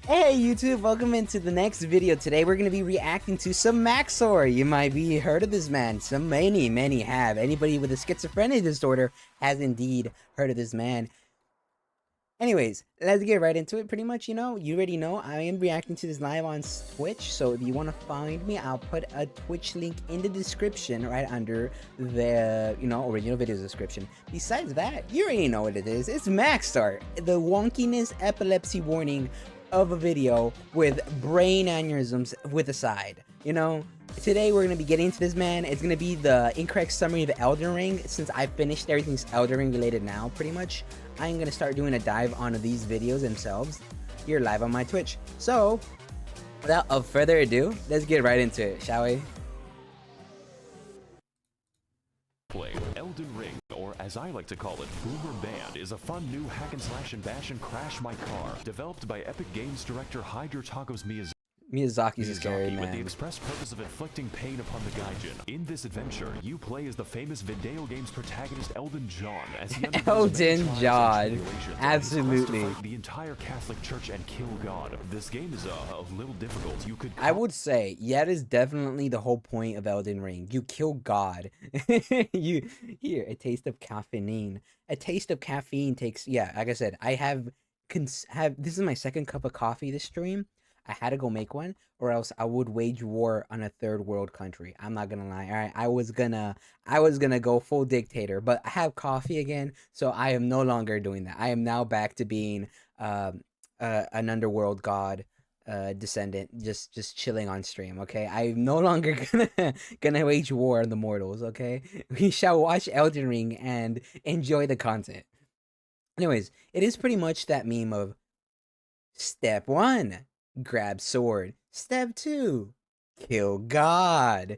Hey YouTube, welcome into the next video. Today we're going to be reacting to some Maxor. You might be heard of this man. Many have. Anybody with a schizophrenia disorder has indeed heard of this man. Anyways, let's get right into it. Pretty much, you already know I am reacting to this live on Twitch. So if you want to find me, I'll put a Twitch link in the description right under the, original video description. Besides that, you already know what it is. It's Maxor, the wonkiness epilepsy warning of a video with brain aneurysms with a side. Today we're going to be getting into this man. It's going to be the incorrect summary of Elden Ring. Since I finished everything's Elden Ring related now, pretty much, I'm going to start doing a dive onto these videos themselves here live on my Twitch. So, without further ado, let's get right into it, shall we? Play Elden Ring, or as I like to call it, Boomer Band, is a fun new hack and slash and bash and crash my car, developed by Epic Games director Hideo Miyazaki's a scary man. With the express purpose of inflicting pain upon the Gaijin. In this adventure, you play as the famous video game's protagonist Elden John, as he Elden John, absolutely. Fight the entire Catholic Church and kill God. This game is a little difficult. I would say, that is definitely the whole point of Elden Ring. You kill God. Here, a taste of caffeine. A taste of caffeine takes, like I said, I have this is my second cup of coffee this stream. I had to go make one, or else I would wage war on a third world country. I'm not gonna lie. All right, I was gonna go full dictator, but I have coffee again, so I am no longer doing that. I am now back to being an underworld god descendant, just chilling on stream. Okay, I'm no longer gonna wage war on the mortals. Okay, we shall watch Elden Ring and enjoy the content. Anyways, it is pretty much that meme of step 1. Grab sword. Step 2. Kill God.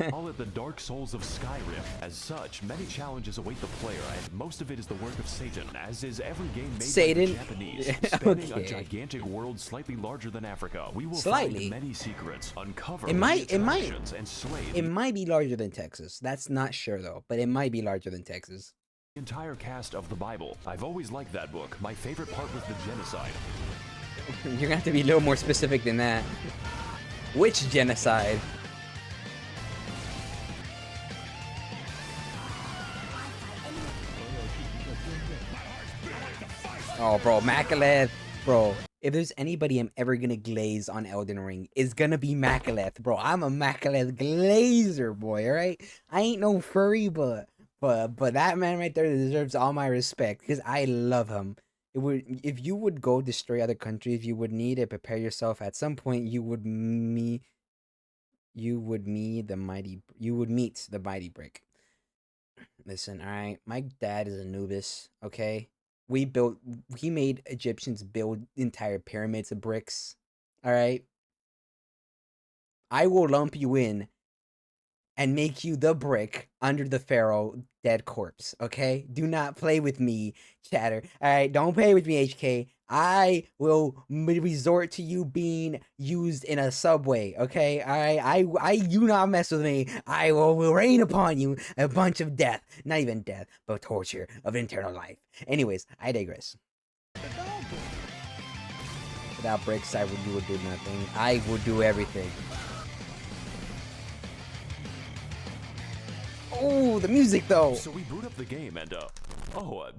Call it the Dark Souls of Skyrim. As such, many challenges await the player, and most of it is the work of Satan, as is every game made by the Japanese. Spanning a gigantic world slightly larger than Africa, we will find many secrets, uncover and slay. It might be larger than Texas. That's not sure though, but it might be larger than Texas. The entire cast of the Bible. I've always liked that book. My favorite part was the genocide. You're gonna have to be a little more specific than that. Which genocide? Oh, bro, Makaleth, bro. If there's anybody I'm ever gonna glaze on Elden Ring, it's gonna be Makaleth, bro. I'm a Makaleth glazer, boy. All right, I ain't no furry, but that man right there deserves all my respect because I love him. If you would go destroy other countries, you would need to prepare yourself. At some point, you would meet the mighty brick. Listen, all right. My dad is Anubis. Okay, he made Egyptians build entire pyramids of bricks. All right. I will lump you in and make you the brick under the pharaoh dead corpse, okay? Do not play with me, chatter. Alright, don't play with me, HK. I will resort to you being used in a subway, okay? Alright, I do not mess with me. I will rain upon you a bunch of death. Not even death, but torture of internal life. Anyways, I digress. Without bricks, you would do nothing. I would do everything. Oh, the music though. So we boot up the game and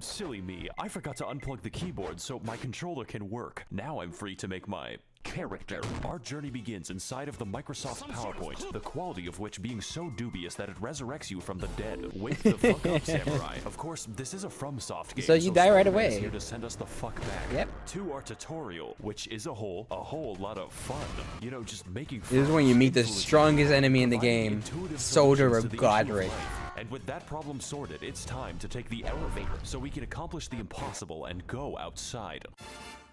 silly me. I forgot to unplug the keyboard so my controller can work. Now I'm free to make my character. Our journey begins inside of the Microsoft PowerPoint, the quality of which being so dubious that it resurrects you from the dead. Wake the fuck up, samurai. Of course, this is a FromSoft game, so you die right away. Here to send us the fuck back. Yep. To our tutorial, which is a whole lot of fun. Just making. This is when you meet the strongest enemy in the game, Soldier of Godric. And with that problem sorted, it's time to take the elevator so we can accomplish the impossible and go outside.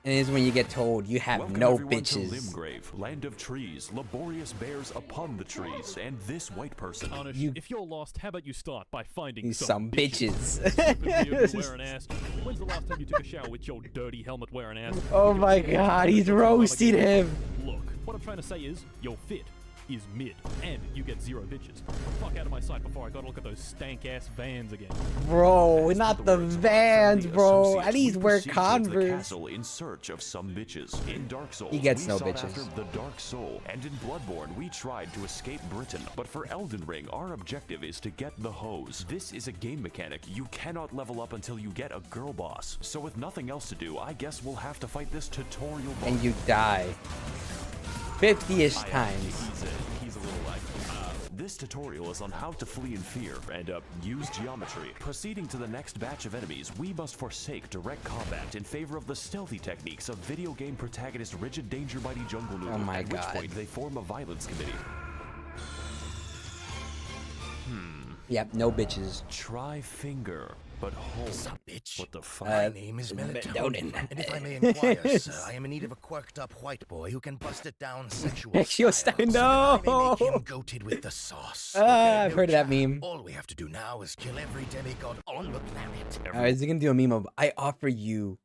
And it's when you get told you have no bitches. To Limgrave, land of trees, laborious bears upon the trees, and this white person. If you're lost, how about you start by finding some bitches. Wearing ass. When's the last time you took a shower with your dirty helmet wearing ass? Oh my god, he's roasting him. Look, what I'm trying to say is, you're fit. is mid, and you get 0 bitches. Fuck out of my sight before I gotta look at those stank-ass Vans again. Bro, As not for the words of our Vans, friendly bro. associates, At least we wear proceed towards the Converse. castle in search of some bitches. In Dark Souls, He gets we no sought bitches. after the Dark Soul, and in Bloodborne, we tried to escape Britain. But for Elden Ring, our objective is to get the hose. This is a game mechanic. You cannot level up until you get a girl boss. So with nothing else to do, I guess we'll have to fight this tutorial boss. And you die 50-ish times. He's a little like, this tutorial is on how to flee in fear and use geometry. Proceeding to the next batch of enemies, we must forsake direct combat in favor of the stealthy techniques of video game protagonist Rigid Danger Mighty Jungle Noodle, Oh my at which God. point they form a violence committee. Yep, no bitches. Try finger, but hold. Sup, bitch? What the fuck? My name is Melatonin, and if I may inquire, sir, I am in need of a quirked-up white boy who can bust it down sexual Sexual style, style, so that I may make no. him goated with the sauce. I've No heard of that chat. meme. All we have to do now is kill every demigod on the planet. Is he gonna do a meme of I offer you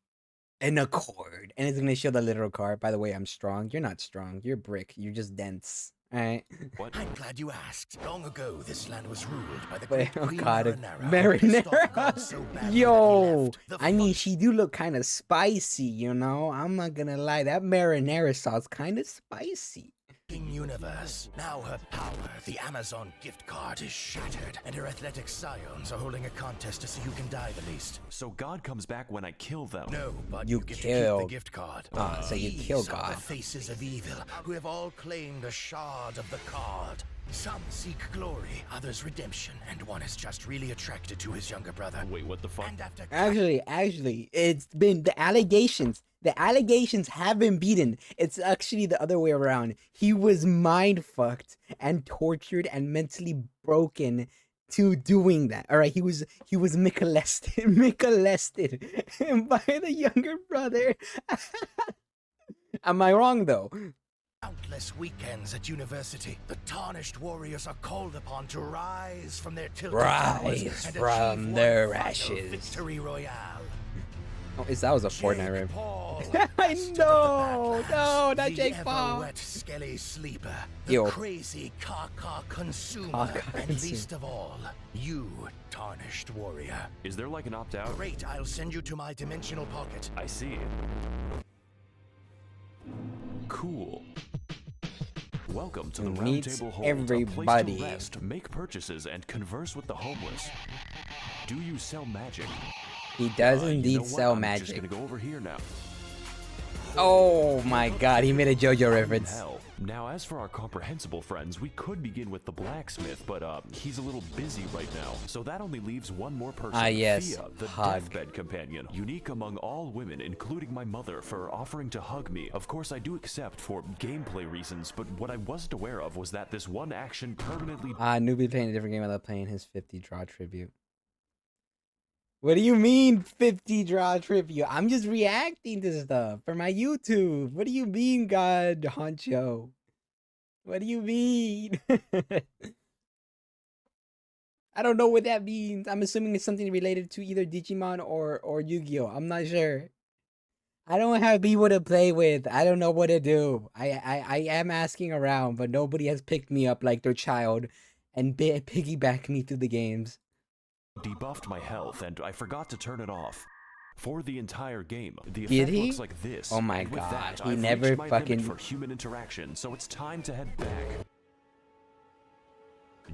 an accord, and it's gonna show the literal card. By the way, I'm strong. You're not strong. You're brick. You're just dense. All right. What? I'm glad you asked. Long ago, this land was ruled by the Wait, great oh Queen God, Marinara, who pissed off God so badly that he yo, left the I mean, she do look kind of spicy, you know. I'm not gonna lie, that marinara sauce kind of spicy. fucking universe. Now her power, the Amazon gift card, is shattered, and her athletic scions are holding a contest to see who can die the least. So God comes back when I kill them. No, but You you get to kill- keep the gift card. Ah, so you These kill are God. the faces of evil, who have all claimed a shard of the card. Some seek glory, others redemption, and one is just really attracted to his younger brother. Wait, what the fuck? And after Actually, it's been the allegations. The allegations have been beaten. It's actually the other way around. He was mind fucked and tortured and mentally broken to doing that. All right, he was molested, molested by the younger brother. Am I wrong though? countless weekends at university, the tarnished warriors are called upon to rise from their tilted Rise towers and from achieve their one final ashes. Victory royale. Oh, that was a Fortnite Jake rip. Paul, I bastard of the know, Badlands, no, not the Jake Paul. ever-wet skelly sleeper, the Ew. crazy caca consumer, Caca and consumer. least of all, you, tarnished warrior. Is there like an opt-out? Great, I'll send you to my dimensional pocket. I see. Cool. Welcome to the Meet Round Table Hold, a place everybody. to rest, make purchases, and converse with the homeless. Do you sell magic? He does You indeed know what? sell I'm magic. just gonna go over here now. Oh my god, he made a JoJo I'm in reference. hell. Now, as for our comprehensible friends, we could begin with the blacksmith, but he's a little busy right now. So that only leaves one more person. Ah, yes, Fia, the hug. deathbed companion, unique among all women, including my mother, for offering to hug me. Of course, I do accept for gameplay reasons, but what I wasn't aware of was that this one action permanently. Newbie playing a different game without playing his 50 draw tribute. What do you mean 50 draw tribute? I'm just reacting to stuff for my YouTube. What do you mean, God Honcho? What do you mean? I don't know what that means. I'm assuming it's something related to either Digimon or Yu-Gi-Oh! I'm not sure. I don't have people to play with. I don't know what to do. I am asking around, but nobody has picked me up like their child and piggyback me through the games. Debuffed my health, and I forgot to turn it off. For the entire game, the Did effect he? looks like this. Oh my and with God, that, he I've never reached my fucking- limit for human interaction, so it's time to head back.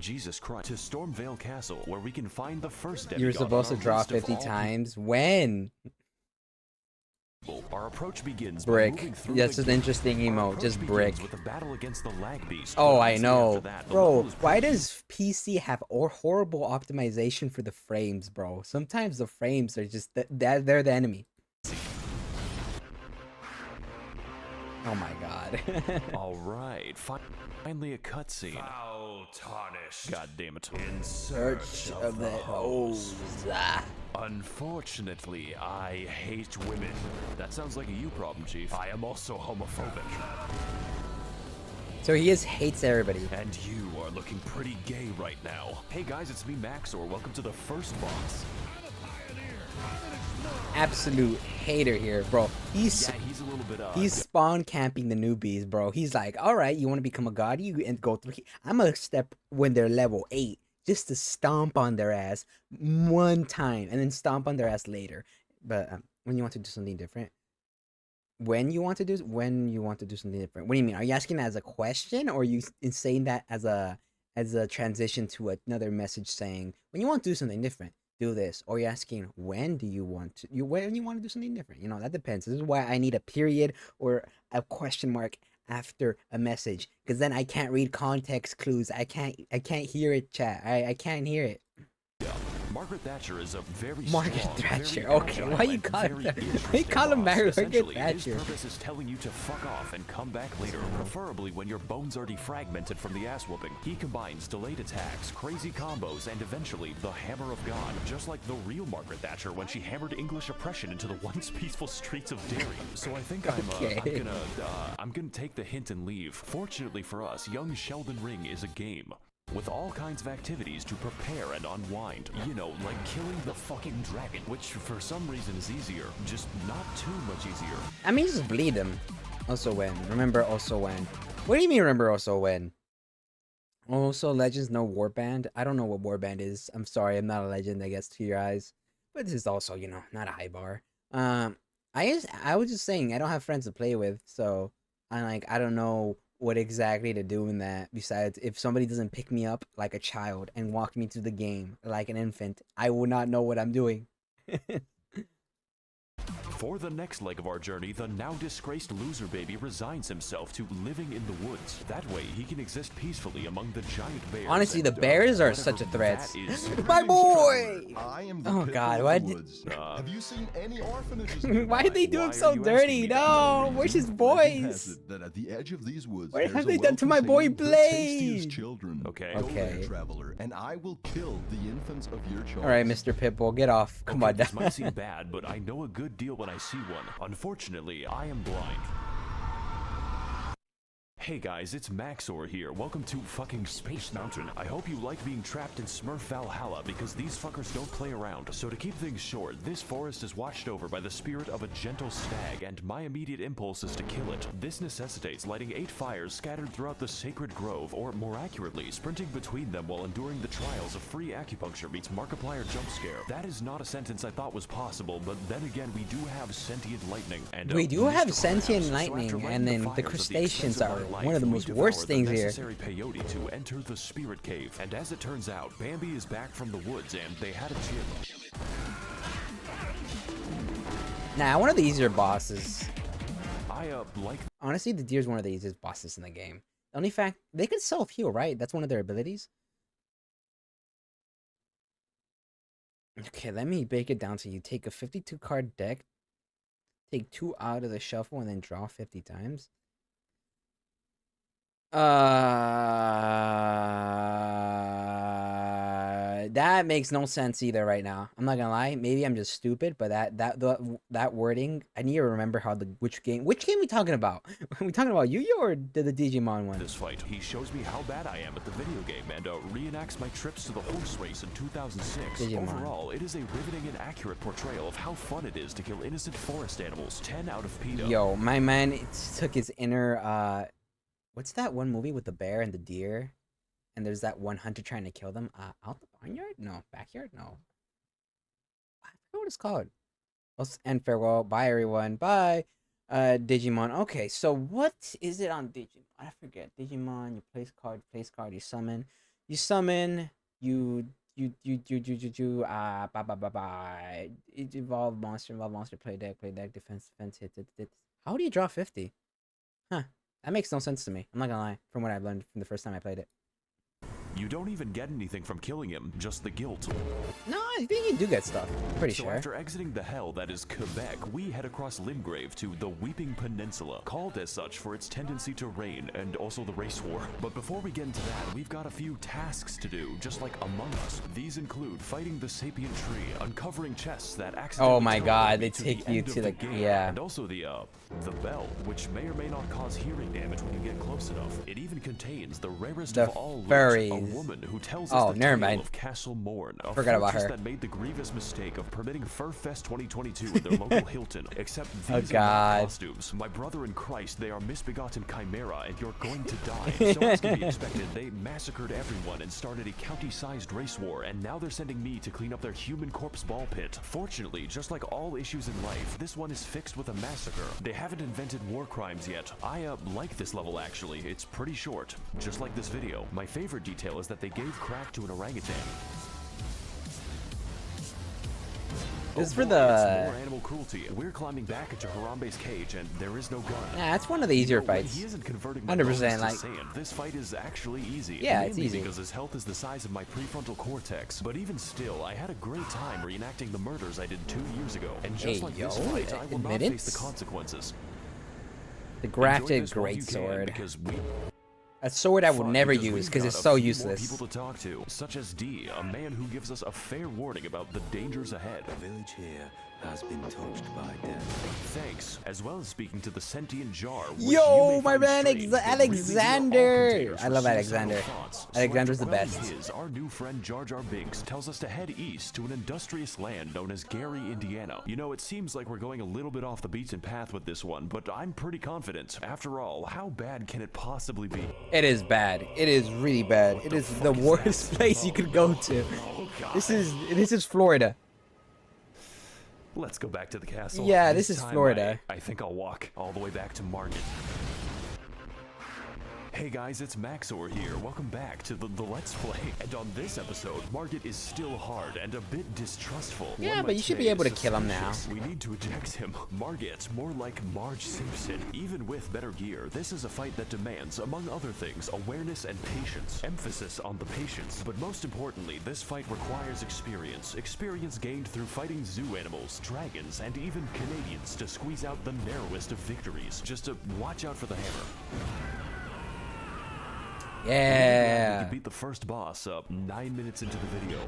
Jesus Christ. To Stormvale Castle, where we can find the first demigod. You were supposed to on our draw list of 50 all times. When? people. Our approach begins by Brick. moving through That's the an game. interesting Our emote. approach Just begins brick. with a battle against the lag beast. Oh, but I honestly, know. after that, the Bro, level is why pretty does PC have horrible optimization for the frames, bro? Sometimes the frames are just, they're the enemy. Oh my god. All right, finally a cutscene. Foul tarnished. God damn it. In Search of the O's. Unfortunately, I hate women. That sounds like a you problem, Chief. I am also homophobic. So he just hates everybody. And you are looking pretty gay right now. Hey guys, it's me, Maxor. Welcome to the first boss. absolute hater here, bro. He's Yeah, he's a little bit he's spawn camping the newbies, bro. He's like, all right, you want to become a god, you and go through. I'm gonna step when they're level 8 just to stomp on their ass one time and then stomp on their ass later. But when you want to do something different, when you want to do something different. What do you mean? Are you asking that as a question, or are you saying that as a transition to another message saying when you want to do something different, do this? Or you're asking when do you want to when you want to do something different? You know, that depends. This is why I need a period or a question mark after a message, because then I can't read context clues. I can't hear it, chat. I can't hear it. Margaret Thatcher is a very Margaret strong, Thatcher. very Okay, agile, why you and call very her? Why you interesting call him boss. Margaret Essentially, Thatcher? his purpose is telling you to fuck off and come back later, preferably when your bones are defragmented from the ass whooping. He combines delayed attacks, crazy combos, and eventually the Hammer of God, just like the real Margaret Thatcher when she hammered English oppression into the once peaceful streets of Derry. So I think I'm gonna take the hint and leave. Fortunately for us, young Sheldon Ring is a game with all kinds of activities to prepare and unwind. You know, like killing the fucking dragon, which for some reason is easier, just not too much easier. I mean, just bleed him. Also when. Remember also when. What do you mean remember also when? Also Legends no warband. I don't know what warband is. I'm sorry, I'm not a legend, I guess, to your eyes. But this is also, you know, not a high bar. I was just saying I don't have friends to play with, so I don't know what exactly to do in that, besides if somebody doesn't pick me up like a child and walk me through the game like an infant, I will not know what I'm doing. For the next leg of our journey, the now disgraced loser baby resigns himself to living in the woods. That way, he can exist peacefully among the giant bears. Honestly, the and, bears are whatever such a threat. that is. My boy! I am the Oh pit god, bull why of the did woods. Have you seen any orphanages? why did they do Why him are so you dirty? asking me that? No, where's his Legend has voice? it that at the edge of these woods, What there's have a they done to my boy well-containing, the tastiest Blade? children. Okay. Go there, Okay. traveler, and I will kill the infants of your choice. Alright, Mr. Pitbull, get off. Come on This down. might seem bad, but I know a good deal when I see one. Unfortunately, I am blind. Hey guys, it's Maxor here. Welcome to fucking Space Mountain. I hope you like being trapped in Smurf Valhalla because these fuckers don't play around. So to keep things short, this forest is watched over by the spirit of a gentle stag, and my immediate impulse is to kill it. This necessitates lighting 8 fires scattered throughout the sacred grove, or more accurately, sprinting between them while enduring the trials of free acupuncture meets Markiplier jump scare. That is not a sentence I thought was possible, but then again, we do have sentient lightning. And We do have Mr. sentient Krabs. So lightning, after lighting and then fires the of crustaceans expensive are life, one of the we most devour worst the things here. necessary peyote to enter the spirit cave. And as it turns out, Bambi is back from the woods and they had a chip. Nah, one of the easier bosses. I like Honestly, the deer's one of the easiest bosses in the game. The only fact, they can self-heal, right? That's one of their abilities. Okay, let me break it down to you. Take a 52 card deck, take 2 out of the shuffle, and then draw 50 times. That makes no sense either right now. I'm not gonna lie. Maybe I'm just stupid, but that wording, I need to remember how which game we talking about? Are we talking about Yu-Gi-Oh or the Digimon one? this fight. He shows me how bad I am at the video game and reenacts my trips to the horse race in 2006. Digimon. Overall, it is a riveting and accurate portrayal of how fun it is to kill innocent forest animals. 10 out of PETA. Yo, my man took his inner what's that one movie with the bear and the deer? And there's that one hunter trying to kill them. Out the barnyard? No. Backyard? No. I forgot what it's called. And farewell. Bye, everyone. Bye. Digimon. Okay, so what is it on Digimon? I forget. Digimon, you place card, you summon. You summon, evolve monster, play deck, defense, hit. How do you draw 50? Huh. That makes no sense to me. I'm not gonna lie, from what I've learned from the first time I played it. You don't even get anything from killing him, just the guilt. No, I think you do get stuff. Pretty So sure. after exiting the hell that is Quebec, we head across Limgrave to the Weeping Peninsula, called as such for its tendency to rain and also the race war. But before we get into that, we've got a few tasks to do, just like Among Us. These include fighting the sapient tree, uncovering chests that accidentally Oh my god, they to take the you end to of the game, yeah. and also the bell, which may or may not cause hearing damage when you get close enough. It even contains the rarest The of all looks, furries. a woman who tells Oh, us the never tale mind. of Castle Morn, a Forgot about fortress her. that made the grievous mistake of permitting Fur Fest 2022 in their local Hilton. Except these are God. not costumes. My brother in Christ, they are misbegotten chimera, and you're going to die. So as can be expected, they massacred everyone and started a county-sized race war, and now they're sending me to clean up their human corpse ball pit. Fortunately, just like all issues in life, this one is fixed with a massacre. They haven't invented war crimes yet. I like this level actually. It's pretty short, just like this video. My favorite detail is that they gave crack to an orangutan. This is for It's the. more animal cruelty. We're climbing back into Harambe's cage, and there is no gun. Yeah, it's one of the easier When fights. he isn't converting my 100%, bones to like- sand, this fight is actually easy. Yeah, it's Mainly easy. because his health is the size of my prefrontal cortex. But even still, I had a great time reenacting the murders I did 2 years ago. And just Hey, like this yo, fight, I will not admit face the it? consequences. The Enjoy grafted this while you can, greatsword. because we A sword I would fun never because use we've because got it's a so few more useless. people to talk to, such as D, a man who gives us a fair warning about the dangers ahead. Village here has been touched by death. Thanks, as well as speaking to the sentient jar. which Yo, you may my find man, strange, but really, these are all Alexander! containers I for love suicidal Alexander. thoughts. So Alexander's the after best. quelling his, our new friend Jar Jar Binks tells us to head east to an industrious land known as Gary, Indiana. You know, it seems like we're going a little bit off the beaten path with this one, but I'm pretty confident. After all, how bad can it possibly be? It is bad. It is really bad. It is the worst place you could go to. This is Florida. Let's go back to the castle. Yeah, this is time Florida. I think I'll walk all the way back to Margit. Hey guys, it's Maxor here. Welcome back to the Let's Play. And on this episode, Margit is still hard and a bit distrustful. Yeah, One but you might should be say able to kill him now. suspicious. We need to eject him. Margit, more like Marge Simpson. Even with better gear, this is a fight that demands, among other things, awareness and patience. Emphasis on the patience. But most importantly, this fight requires experience. Experience gained through fighting zoo animals, dragons, and even Canadians to squeeze out the narrowest of victories. Just to watch out for the hammer. We Yeah. can beat the first boss up 9 minutes into the video.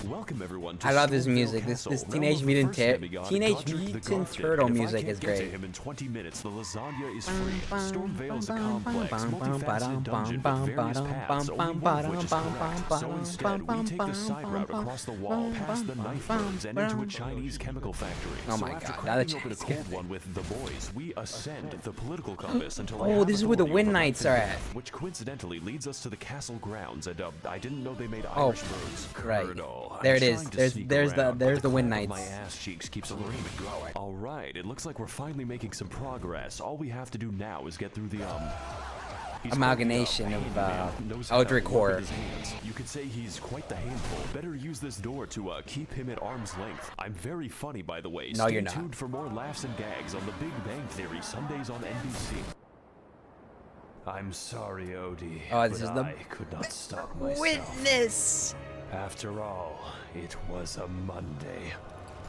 Welcome everyone to I love this Stormvale music. Castle, This realm Teenage of the Mutant first Ter- demigod, Teenage Godric the Mutant Grafted. Turtle And if music I is can't get great. to him in 20 minutes, the lasagna is free. Stormvale is a complex, multifaceted dungeon with various paths, only one of which is correct. So instead, we take the side route across the wall, past the knife burns, and into a Chinese chemical factory. Oh So my after God, another cracking open a Chinese cold cafe. one with the boys, we ascend the political compass until I Oh, have this is where the authority Wind over Knights life are and at. death, which coincidentally leads us to the castle grounds, and I didn't know they made Oh, Irish roads. right. Colonel, There I'm it is. trying to There's- sneak there's the- around, there's but the Wind cold of Knights. My ass cheeks keeps screaming. All right, it looks like we're finally making some progress. All we have to do now is get through the he's Amalgamation quite the of, handyman, knows how to Eldritch work Horror. with his hands. You could say he's quite the handful. Better use this door to keep him at arm's length. I'm very funny, by the way. No, Stay you're not. tuned for more laughs and gags on The Big Bang Theory Sundays on NBC. I'm sorry, Odie. Oh, this but is the I could not stop myself. Witness. After all, it was a Monday.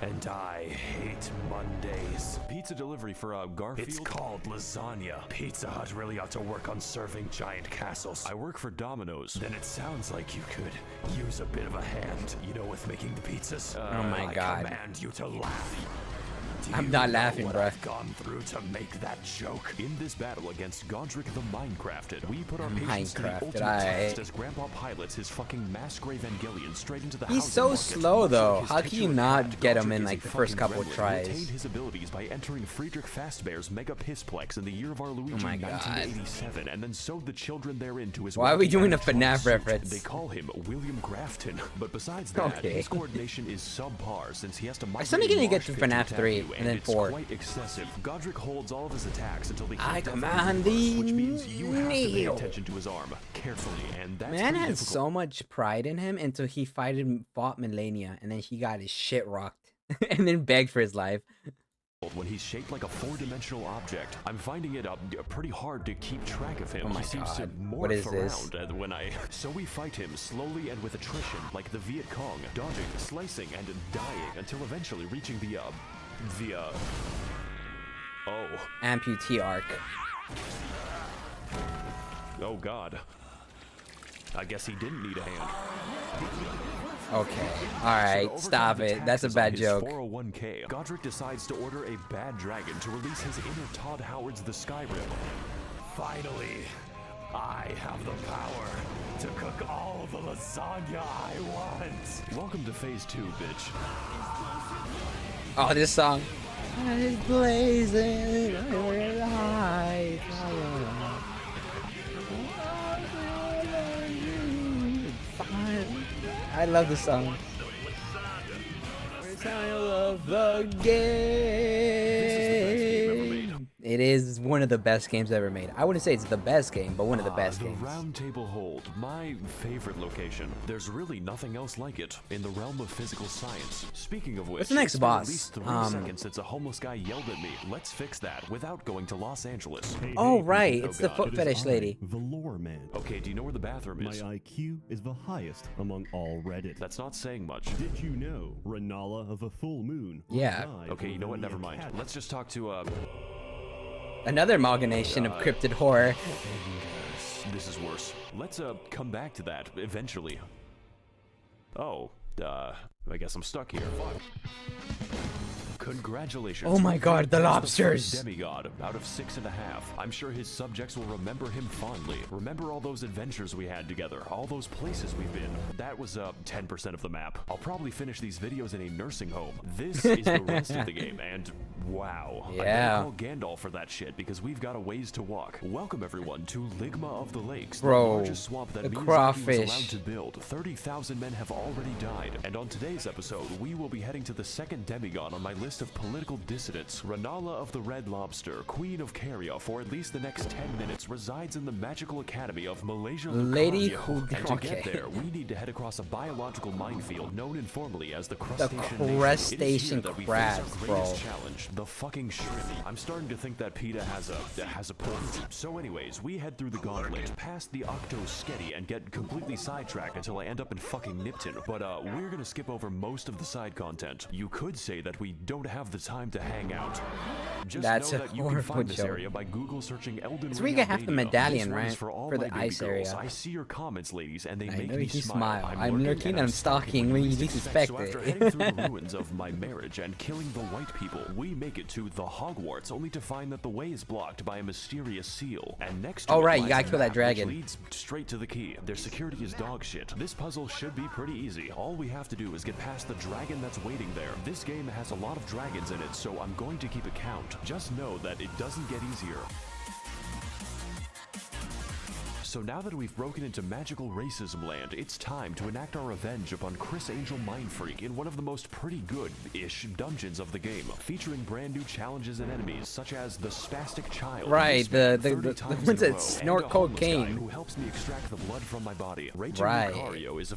And I hate Mondays. Pizza delivery for Garfield. It's called lasagna. Pizza Hut really ought to work on serving giant castles. I work for Domino's. Then it sounds like you could use a bit of a hand, you know, with making the pizzas. Oh my I God. command you to laugh. Do I'm you not know laughing, what bruh. I've gone through to make that joke. In this battle against Godric the Minecrafted, we put our patience to the Minecrafted, ultimate test as Grandpa pilots his fucking mass grave Evangelion straight into the He's housing so market. slow, Much though. like his How can you titular not cat, get him Godric in, is like, a the first fucking couple gremlin who tries? attained his abilities by entering Friedrich Fazbear's Mega Pissplex in the year of our Luigi Oh my God. 1987, and then sewed the children therein to his. Why are we wacky doing a animatronic FNAF suit. reference? They call him William Grafton, but besides that, Okay. his coordination is subpar since he has to. I suddenly gonna get to migrate FNAF marsh pit 3 attack you, and then it's 4. Quite excessive. Godric holds all of his attacks until they I hit death command first, thee which means you have to pay kneel. attention to his arm carefully, and that's Man pretty had difficult. so much pride in him until he fought Melania, and then he got his shit rocked, and then begged for his life. When he's shaped like a four-dimensional object, I'm finding it pretty hard to keep track of him. Oh my He seems to God. morph What is this? around when I. So we fight him slowly and with attrition, like the Viet Cong, dodging, slicing, and dying until eventually reaching the oh. Amputee arc. Oh God. I guess he didn't need a hand. Okay. So Alright, to stop overcome the it. That's a taxes bad on his joke. 401k, Godric decides to order a bad dragon to release his inner Todd Howard's The Skyrim. Finally, I have the power to cook all the lasagna I want. Welcome to phase 2, bitch. Oh, this song. It's blazing over the heights. I love this song. I love the game. It is one of the best games ever made. I wouldn't say it's the best game, but one of the best games. The Round Table Hold, my favorite location. There's really nothing else like it in the realm of physical science. Speaking of which, what's the next it's boss? been at least 3 seconds since a homeless guy yelled at me. Let's fix that without going to Los Angeles. Hey, Oh, hey, right, people. it's the foot It is fetish I, lady. the lore man. Okay, do you know where the bathroom My is? IQ is the highest among all Reddit. That's not saying much. Did you know Renala of a full moon? Yeah. resides Okay, you know what? within the Never mind. academy? Let's just talk to, Another amalgamation of cryptid horror. This is worse. Let's, come back to that eventually. Oh, I guess I'm stuck here. Congratulations. Oh my God, the He's lobsters. first demigod out of 6.5. I'm sure his subjects will remember him fondly. Remember all those adventures we had together, all those places we've been. That was 10% of the map. I'll probably finish these videos in a nursing home. This is the rest of the game, and wow. I Yeah. better call Gandalf for that shit because we've got a ways to walk. Welcome everyone to Ligma of the Lakes, Bro, the largest swamp that the Miyazaki crawfish. was allowed to build. 30,000 men have already died, and on today's episode, we will be heading to the second demigod on my list of political dissidents. Renala of the Red Lobster, Queen of Caria, for at least the next 10 minutes, resides in the magical academy of Malaysia. Lady Lucario. who- And to okay. get there, we need to head across a biological minefield known informally as the Crustacean Nation. Crustacean It is here that we face our crabs, greatest bro. challenge, the fucking shrimp. I'm starting to think that PETA has a point. So anyways, we head through the gauntlet, past the Octo-Sketty, and get completely sidetracked until I end up in fucking Nipton. But we're gonna skip over most of the side content. You could say that we don't have the time to hang out. Just That's know a that you can horrible find this joke. area by Google searching Elden. It's where you get half the Radio. medallion, This one is right? For, all For my the baby ice girls. area. I see your comments, ladies, and they I make know me you smile. smile. I'm lurking and stalking when you least expect So after it. heading through the ruins of my marriage and killing the white people, we make it to the Hogwarts, only to find that the way is blocked by a mysterious seal. And next to Oh, it right, you lies gotta a kill that map, dragon. which leads straight to the key. Their security is dog shit. This puzzle should be pretty easy. All we have to do is get past the dragon that's waiting there. This game has a lot of dragons in it, so I'm going to keep a count. Just know that it doesn't get easier. So now that we've broken into magical racism land, it's time to enact our revenge upon Chris Angel Mindfreak in one of the most pretty good-ish dungeons of the game, featuring brand new challenges and enemies such as the Spastic Child, Right, the 30 times ones in a that row, snort and a homeless guy cocaine. who helps me extract the blood from my body. Raging Right. Lucario is a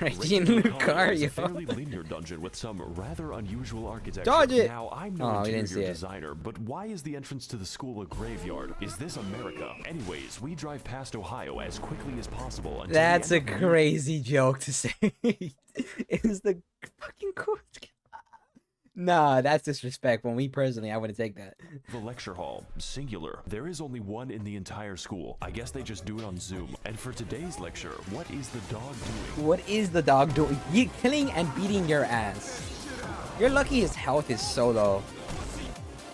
Raging is a Lucario. fairly linear dungeon with some rather unusual architecture. Dodge it! Now, I'm no Oh, we didn't interior see it. designer, but why is the entrance to the school a graveyard? Is this America? Anyways, we drive past Ohio as quickly as possible. Until That's we a end up crazy joke to say. Is the fucking cool. Nah, that's disrespectful. Me personally, I wouldn't take that. the lecture hall, singular. There is only one in the entire school. I guess they just do it on Zoom. And for today's lecture, what is the dog doing? What is the dog doing? Killing and beating your ass. You're lucky his health is so low.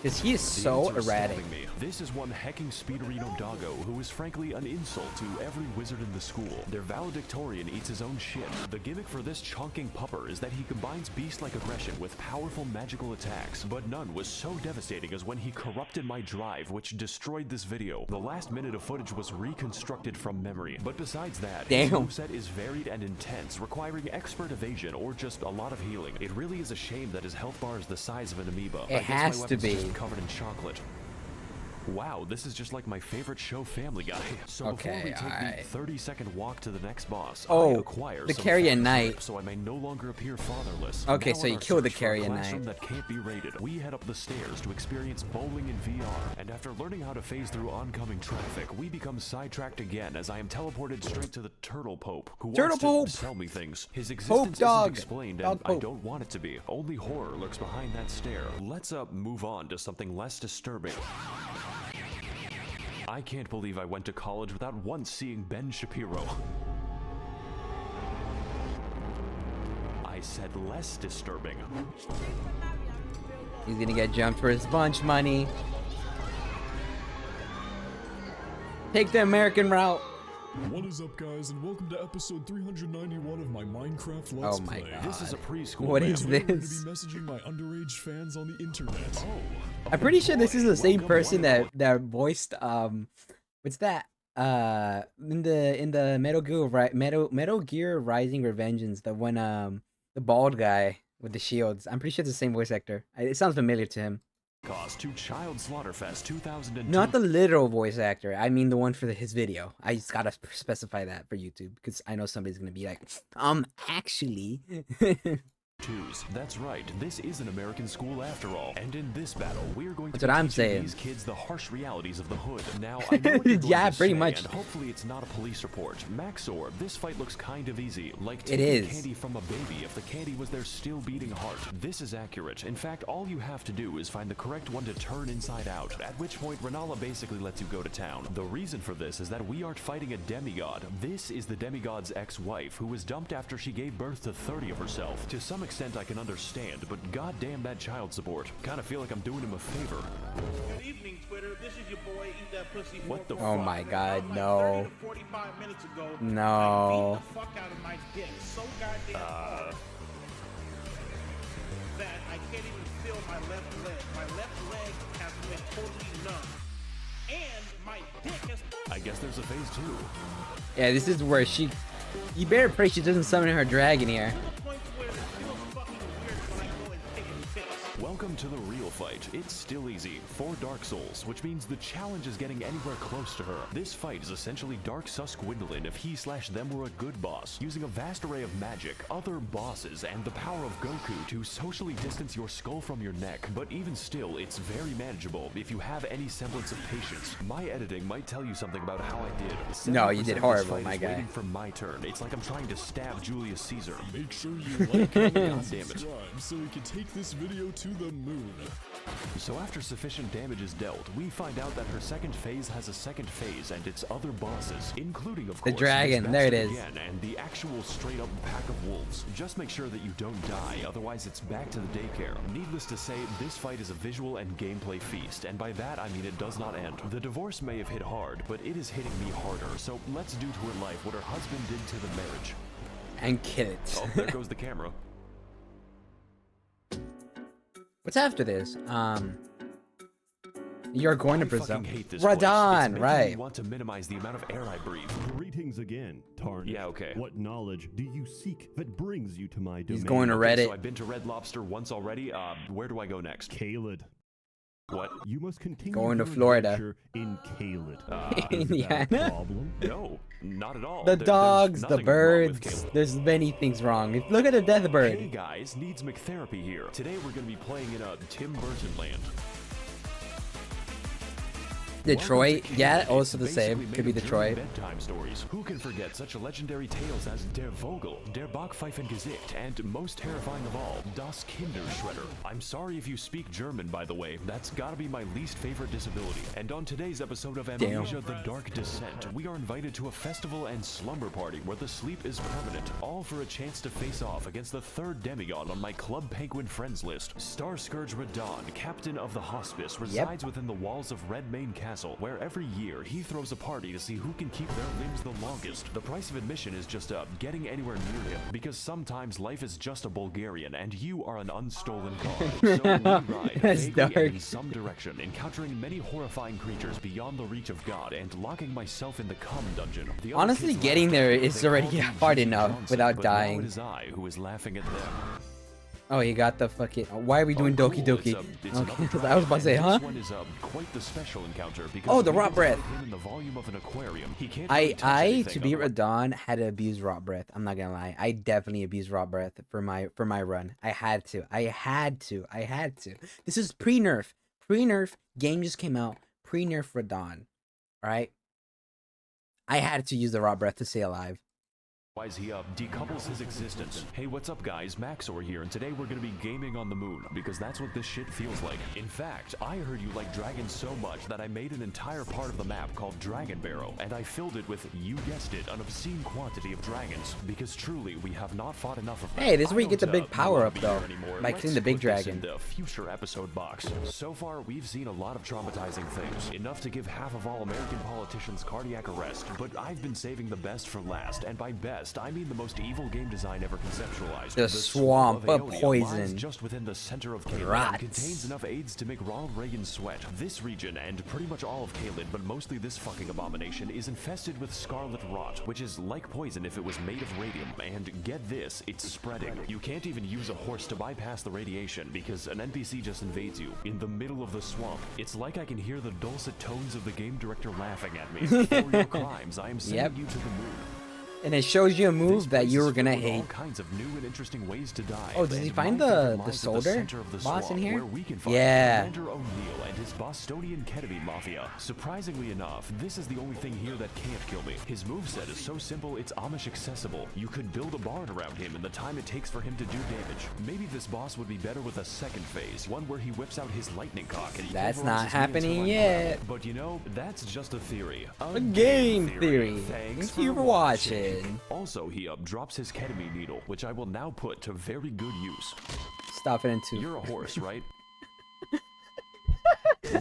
Because he is The so answer is erratic. stabbing me. This is one hecking Speederino doggo who is frankly an insult to every wizard in the school. Their valedictorian eats his own shit. The gimmick for this chonking pupper is that he combines beast-like aggression with powerful magical attacks, but none was so devastating as when he corrupted my drive, which destroyed this video. The last minute of footage was reconstructed from memory, but besides that, his Damn. moveset is varied and intense, requiring expert evasion or just a lot of healing. It really is a shame that his health bar is the size of an amoeba. It I guess my has to weapon's be. just covered in chocolate. Wow, this is just like my favorite show, Family Guy. So before Okay, we take alright. the 30-second walk to the next boss, Oh, I acquire the some Carrion fat Knight. slip so I may no longer appear fatherless. Okay, Now so on you our killed the search for a Carrion classroom Knight. that can't be rated, we head up the stairs to experience bowling in VR. And after learning how to phase through oncoming traffic, we become sidetracked again as I am teleported straight to the Turtle Pope, who Turtle wants Pope! to sell me things. His existence dog! isn't explained, Dog and I Pope. don't want it to be. Only horror lurks behind that stare. Let's move on to something less disturbing. I can't believe I went to college without once seeing Ben Shapiro. I said less disturbing. He's gonna get jumped for his bunch money. Take the American route. What is up, guys, and welcome to episode 391 of my Minecraft Let's Oh my Play. god. This is a preschool. What ma'am. is Today we're going to this? be messaging my underage fans on the internet. I'm pretty sure this is the same Welcome, person one and all. that voiced what's that? In the Metal Gear Rising Revengeance, the one the bald guy with the shields. I'm pretty sure it's the same voice actor. It sounds familiar to him. Cost to Child Slaughterfest 2002. Not the literal voice actor. I mean the one for his video. I just gotta specify that for YouTube because I know somebody's gonna be like, actually. Twos. That's right. This is an American school after all. And in this battle, we're going to That's what be I'm teaching saying. these kids the harsh realities of the hood. Now, I know what you're going Yeah, to pretty say, much. and hopefully it's not a police report. Maxor, this fight looks kind of easy. Like It taking is. candy from a baby if the candy was their still beating heart. This is accurate. In fact, all you have to do is find the correct one to turn inside out, at which point Renala basically lets you go to town. The reason for this is that we aren't fighting a demigod. This is the demigod's ex-wife, who was dumped after she gave birth to 30 of herself. To some extent, I can understand, but goddamn that child support. Kinda feel like I'm doing him a favor. Good evening, Twitter. This is your boy, Eat That Pussy. What the Oh my god, Like no. 30 to 45 minutes ago, No. I beat the fuck out of my dick so goddamn hard that I can't even feel my left leg. My left leg has been totally numb. And my dick has... I guess there's a phase 2. Yeah, this is where she. You better pray she doesn't summon her dragon here. to the point where it feels fucking weird when I go and take a piss. Welcome to the real fight. It's still easy for Dark Souls, which means the challenge is getting anywhere close to her. This fight is essentially Dark Sus Gwendolyn if he/them were a good boss, using a vast array of magic, other bosses, and the power of Goku to socially distance your skull from your neck. But even still, it's very manageable if you have any semblance of patience. My editing might tell you something about how I did. No, you 70% did of this horrible, fight my is guy. waiting for my turn. It's like I'm trying to stab Julius Caesar. Make sure you like, comment, and God damn it. subscribe so we can take this video to the moon. So after sufficient damage is dealt, we find out that her second phase has a second phase and its other bosses, including, of course, dragon. Miss There it Bastard is. again, and the actual straight-up pack of wolves. Just make sure that you don't die, otherwise it's back to the daycare. Needless to say, this fight is a visual and gameplay feast, and by that I mean it does not end. The divorce may have hit hard, but it is hitting me harder, so let's do to her life what her husband did to the marriage. And kill it. Oh, there goes the camera. What's after this? You're going to I presume. fucking hate this place. It's Radon, making right? me want to minimize the amount of air I breathe. Greetings again, Tarnish. Yeah, okay. What knowledge do you seek that brings you to my domain? He's going to Okay, Reddit. so I've been to Red Lobster once already. Where do I go next? Kaled. What? You must continue Going to your Florida. adventure in Kaled. Is that Indiana. a problem? No, not at all. The There's dogs, the nothing wrong with birds. Caleb. There's many things wrong. Look at the death bird. Hey guys, needs McTherapy here. Today we're going to be playing in a Tim Burton land. Detroit, Welcome to yeah, Canada. also the It's same. basically Could be made of Detroit. German bedtime stories. Who can forget such legendary tales as Der Vogel, Der Bachpfeifengesicht, and most terrifying of all, Das Kinderschredder. I'm sorry if you speak German, by the way. That's gotta be my least favorite disability. And on today's episode of Amnesia: The Dark Descent, we are invited to a festival and slumber party where the sleep is permanent, all for a chance to face off against the third demigod on my Club Penguin friends list. Star Scourge Radon, captain of the hospice, resides within the walls of Redmane Castle, where every year he throws a party to see who can keep their limbs the longest. The price of admission is just getting anywhere near him, because sometimes life is just a Bulgarian and you are an unstolen car. So we ride That's vaguely and dark. in some direction, encountering many horrifying creatures beyond the reach of God and locking myself in the cum dungeon. The other Honestly, kids getting laugh there at me. is They already call me hard Jesse enough Johnson, without but now dying. it is I who is laughing at them. Oh, you got the fucking. Why are we doing Oh, Doki cool. Doki? It's Okay, another 'cause I was about to say, dragon, huh? and This one is quite the special encounter because Oh, the we rot can breath. put him in the volume of an aquarium. He can't really touch I anything to beat otherwise- Radon had to abuse rot breath. I'm not gonna lie. I definitely abused rot breath for my run. I had to. This is pre-nerf. Pre-nerf game just came out. Pre-nerf Radon. Alright? I had to use the rot breath to stay alive. He decouples his existence. Hey, what's up guys, Maxor here, and today we're gonna be gaming on the moon, because that's what this shit feels like. In fact, I heard you like dragons so much that I made an entire part of the map called Dragon Barrow, and I filled it with, you guessed it, an obscene quantity of dragons, because truly, we have not fought enough of them. Hey, this is where you get the I don't, big power up be though, here anymore. by Let's killing the big put this dragon. in the future episode box. So far, we've seen a lot of traumatizing things, enough to give half of all American politicians cardiac arrest, but I've been saving the best for last, and by best, I mean the most evil game design ever conceptualized. The swamp of Aeolia poison. lies just within the center of Caelid Rots. and contains enough aids to make Ronald Reagan sweat. This region, and pretty much all of Caelid, but mostly this fucking abomination, is infested with scarlet rot, which is like poison if it was made of radium, and get this, it's spreading. You can't even use a horse to bypass the radiation, because an NPC just invades you, in the middle of the swamp. It's like I can hear the dulcet tones of the game director laughing at me. For your crimes, I am sending you to the moon. And it shows you a move that you were gonna All hate. kinds of new and interesting ways to die. Oh, does he And find my favorite the lies at soldier center of the boss in swamp, here? where we can find Yeah. Commander O'Neill and his Bostonian ketamine mafia. Surprisingly enough, this is the only thing here that can't kill me. His moveset is so simple, it's Amish accessible. You could build a barn around him in the time it takes for him to do damage. Maybe this boss would be better with a second phase, one where he whips out his lightning cock and he That's pulverizes not me until happening I'm yet. dead. But you know, that's just a theory. A game theory. Thanks Thank you for watching. Also, he drops his ketamine needle, which I will now put to very good use. Stop it into. You're a horse, right?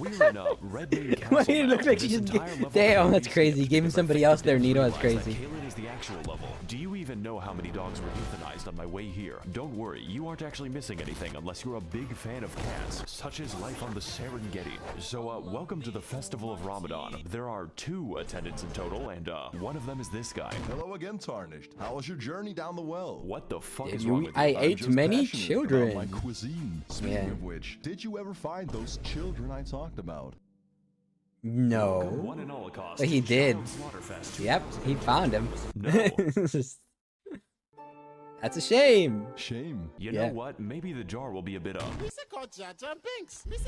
We're in a Red Main Castle. Why did it look now. like This you just entire level damn, can that's be crazy. skipped, Giving but somebody fail else their to needle, that's realize that crazy. Caelid is the actual level. Do you even know how many dogs were euthanized on my way here? Don't worry, you aren't actually missing anything unless you're a big fan of cats, such as life on the Serengeti. So, welcome to the Festival of Ramadan. There are 2 attendants in total, and one of them is this guy. Hello again, Tarnished. How was your journey down the well? What the fuck Did is you- wrong with you? I I'm ate just many passionate children. about my cuisine. Speaking Yeah. of which, did you ever find those children I talked about? No. One in Holocaust. But he did. Child Slaughterfest. Yep, he found him. No. That's a shame. Shame. You Yeah. know what? Maybe the jar will be a bit up.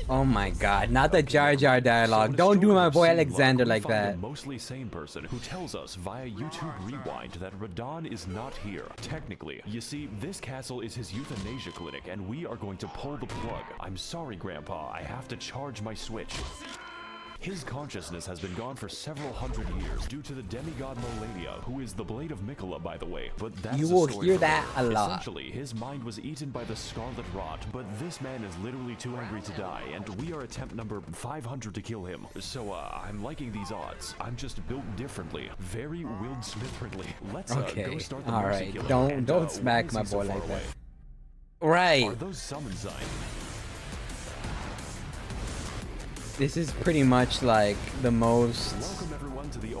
Oh my god, not the Jar Jar dialogue. So Don't do my in a boy story of Alexander scene like luck, we find that. A mostly sane person who tells us via YouTube Rewind that Radon is not here. Technically, you see, this castle is his euthanasia clinic, and we are going to pull the plug. I'm sorry, Grandpa. I have to charge my switch. His consciousness has been gone for several hundred years due to the demigod Melania, who is the Blade of Mikola, by the way. But that's You a will story hear for that later. a lot. Essentially, his mind was eaten by the Scarlet Rot, but this man is literally too angry to die, and we are attempt number 500 to kill him. So, I'm liking these odds. I'm just built differently. Very Will Smith-friendly. Let's go Okay, start the mercy alright. killing. And, Don't why smack is my he so boy far like that. away? Right. Are those summon signs? This is pretty much like the most. Welcome everyone to the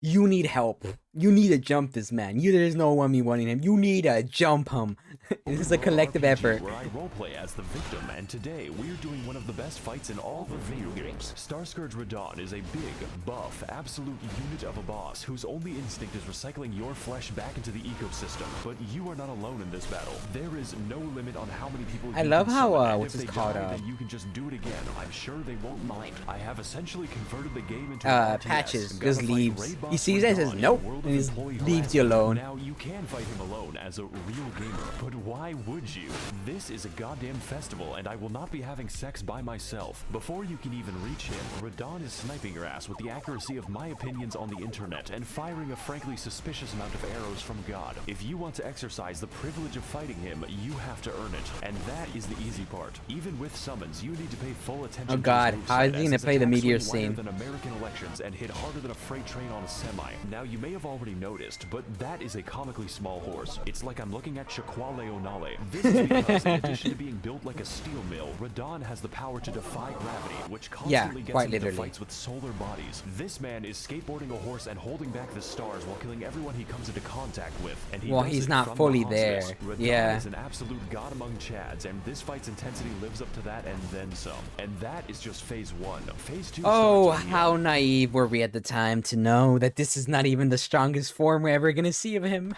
You need help. You need to jump this man. There's no 1v1ing him. You need to jump him. This is a collective RPG, effort. where I roleplay as the victim, and today we're doing one of the best fights in all the video games. Starscourge Radon is a big, buff, absolute unit of a boss whose only instinct is recycling your flesh back into the ecosystem. But you are not alone in this battle. There is no limit on how many people I you love can how, summon, and what's if this they called, die, then you can just do it again. I'm sure they won't mind. I have essentially converted the game into Patches, Gotta just fight leaves. Raid He Boss sees that and says Radon in nope, a world and of just employee leaves you harassment. alone. Now, you can fight him alone as a real gamer, but why would you? This is a goddamn festival, and I will not be having sex by myself. Before you can even reach him, Radon is sniping your ass with the accuracy of my opinions on the internet and firing a frankly suspicious amount of arrows from God. If you want to exercise the privilege of fighting him, you have to earn it, and that is the easy part. Even with summons, you need to pay full attention Oh to god, his how is moveset, he as gonna his play the attacks meteor swing wider scene? than American elections and hit harder than a freight train on a semi. Now, you may have already noticed, but that is a comically small horse. It's like I'm looking at Shaquale O'Nale. This is because, in addition to being built like a steel mill, Radon has the power to defy gravity, which constantly gets quite him into literally. fights with solar bodies. This man is skateboarding a horse and holding back the stars while killing everyone he comes into contact with. And he Well, does he's it not from fully the there. hospice. Radon Yeah. is an absolute god among Chads, and this fight's intensity lives up to that and then some. And that is just phase 1. Phase 2 Oh, starts in the how end. naive were we at the time to know that this is not even the strongest form we're ever gonna see of him?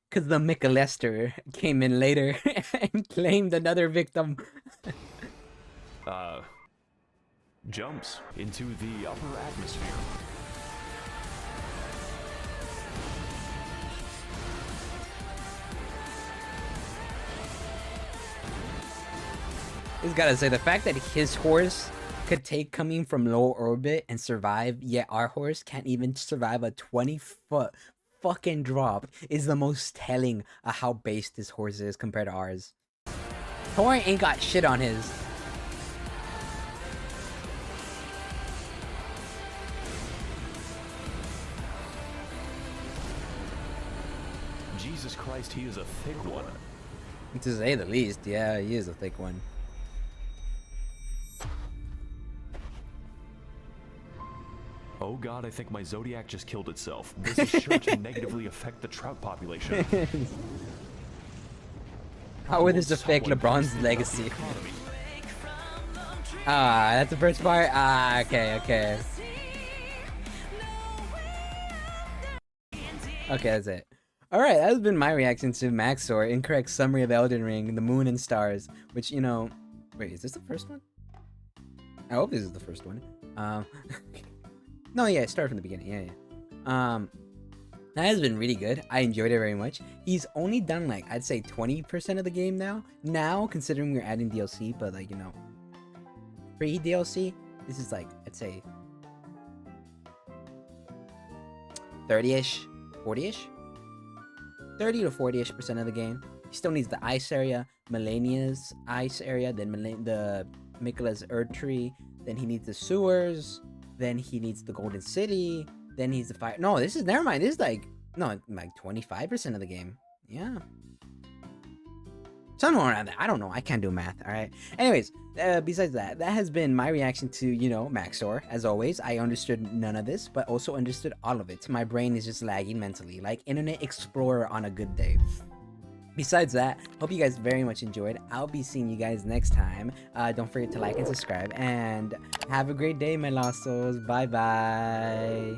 Because the Michelester came in later and claimed another victim. Jumps into the upper atmosphere. Just gotta say, the fact that his horse could take coming from low orbit and survive, yet our horse can't even survive a 20-foot fucking drop is the most telling of how based this horse is compared to ours. Thor ain't got shit on his. Jesus Christ, he is a thick one. To say the least, yeah, he is a thick one. Oh god, I think my Zodiac just killed itself. This is sure to negatively affect the trout population. How would this affect LeBron's legacy? Ah, that's the first part? Ah, okay, okay. Okay, that's it. Alright, that has been my reaction to Maxor, Incorrect Summary of Elden Ring, The Moon and Stars, which, you know... Wait, is this the first one? I hope this is the first one. No, yeah, start from the beginning, yeah. That has been really good. I enjoyed it very much. He's only done, like, I'd say 20% of the game now. Now, considering we're adding DLC, but, like, you know... Pre-DLC, this is, like, I'd say... 30-ish? 40-ish? 30 to 40-ish% of the game. He still needs the ice area, Melania's ice area, then the Mikola's Earth Tree, then he needs the sewers, then he needs the Golden City, then he's the fire. No, this is, never mind, this is like, no, like 25% of the game. Yeah. Somewhere around that. I don't know. I can't do math. All right. Anyways, besides that, that has been my reaction to, you know, Maxor. As always, I understood none of this, but also understood all of it. My brain is just lagging mentally, like Internet Explorer on a good day. Besides that, hope you guys very much enjoyed. I'll be seeing you guys next time. Don't forget to like and subscribe, and have a great day, my lost souls. Bye bye.